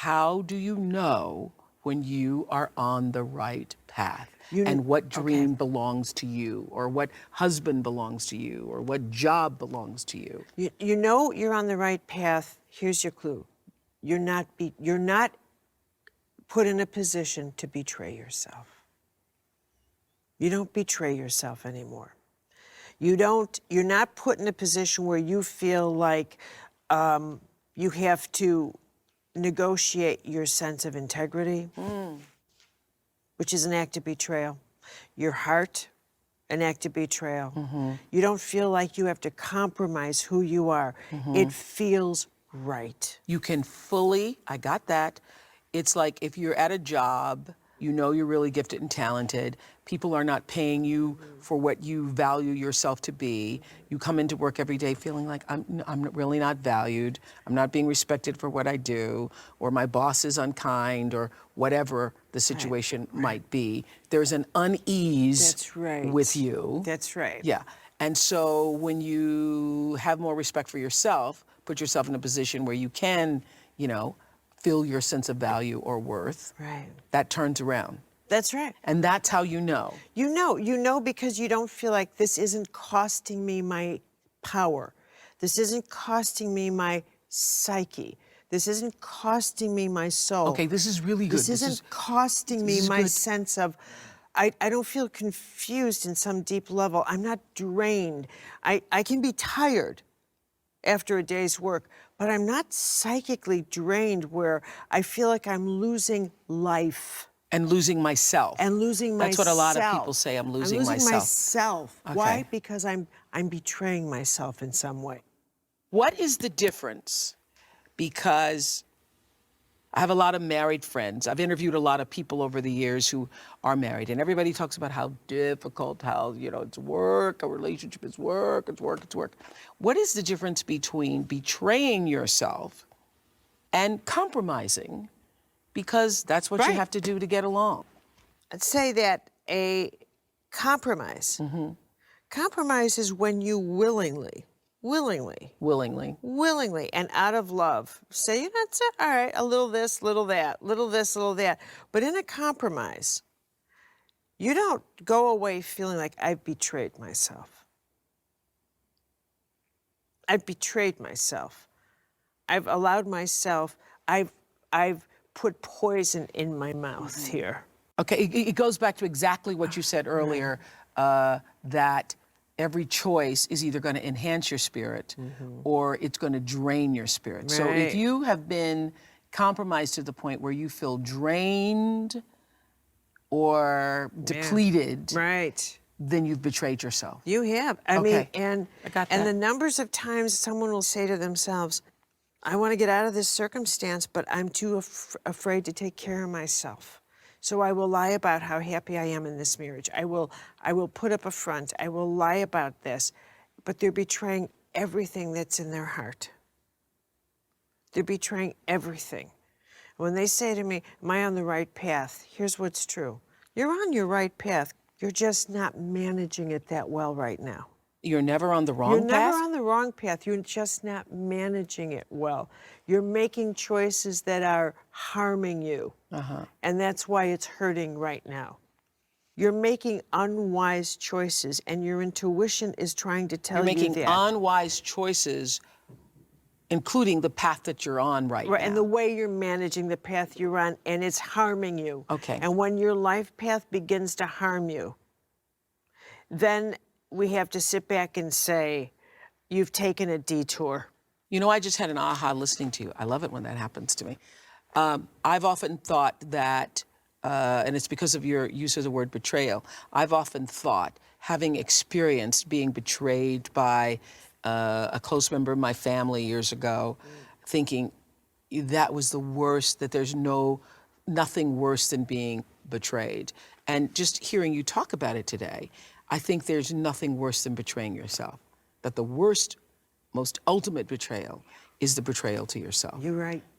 how do you know when you are on the right path? You- And what dream okay. belongs to you, or what husband belongs to you, or what job belongs to you? You know you're on the right path. Here's your clue. You're not put in a position to betray yourself. You don't betray yourself anymore. You're not put in a position where you feel like you have to negotiate your sense of integrity, which is an act of betrayal. Your heart, an act of betrayal. You don't feel like you have to compromise who you are. It feels right. You can fully, I got that. It's like if you're at a job, you know you're really gifted and talented. People are not paying you for what you value yourself to be. You come into work every day feeling like I'm really not valued. I'm not being respected for what I do, or my boss is unkind, or whatever the situation might be. There's an unease That's right. with you. That's right. Yeah. And so when you have more respect for yourself, put yourself in a position where you can, feel your sense of value or worth, Right. that turns around. That's right. And that's how you know. You know because you don't feel like this isn't costing me my power. This isn't costing me my psyche. This isn't costing me my soul. Okay, this is really good. This isn't costing me my sense of, I don't feel confused in some deep level. I'm not drained. I can be tired after a day's work, but I'm not psychically drained where I feel like I'm losing life. And losing myself. And losing myself. That's what a lot of people say, I'm losing myself. Okay. Why? Because I'm betraying myself in some way. What is the difference? Because I have a lot of married friends. I've interviewed a lot of people over the years who are married, and everybody talks about how difficult, how, it's work, a relationship is work, it's work, it's work. What is the difference between betraying yourself and compromising? Because that's what you have to do to get along. I'd say that a compromise, compromise is when you willingly, and out of love, say, that's it, all right, a little this, little that, little this, little that. But in a compromise, you don't go away feeling like I've betrayed myself. I've betrayed myself. I've allowed myself, I've put poison in my mouth here. Okay, it goes back to exactly what you said earlier, that every choice is either going to enhance your spirit or it's going to drain your spirit. Right. So if you have been compromised to the point where you feel drained or depleted, then you've betrayed yourself. You have. I mean, and the numbers of times someone will say to themselves, I want to get out of this circumstance, but I'm too afraid to take care of myself. So I will lie about how happy I am in this marriage. I will put up a front. I will lie about this. But they're betraying everything that's in their heart. They're betraying everything. When they say to me, am I on the right path? Here's what's true. You're on your right path. You're just not managing it that well right now. You're never on the wrong path? You're never on the wrong path. You're just not managing it well. You're making choices that are harming you. And that's why it's hurting right now. You're making unwise choices, and your intuition is trying to tell you that. You're making unwise choices, including the path that you're on right now. And the way you're managing the path you're on, and it's harming you. Okay. And when your life path begins to harm you, then we have to sit back and say, you've taken a detour. I just had an aha listening to you. I love it when that happens to me. I've often thought that, and it's because of your use of the word betrayal, I've often thought, having experienced being betrayed by a close member of my family years ago, thinking that was the worst, that there's nothing worse than being betrayed. And just hearing you talk about it today, I think there's nothing worse than betraying yourself. That the worst, most ultimate betrayal is the betrayal to yourself. You're right.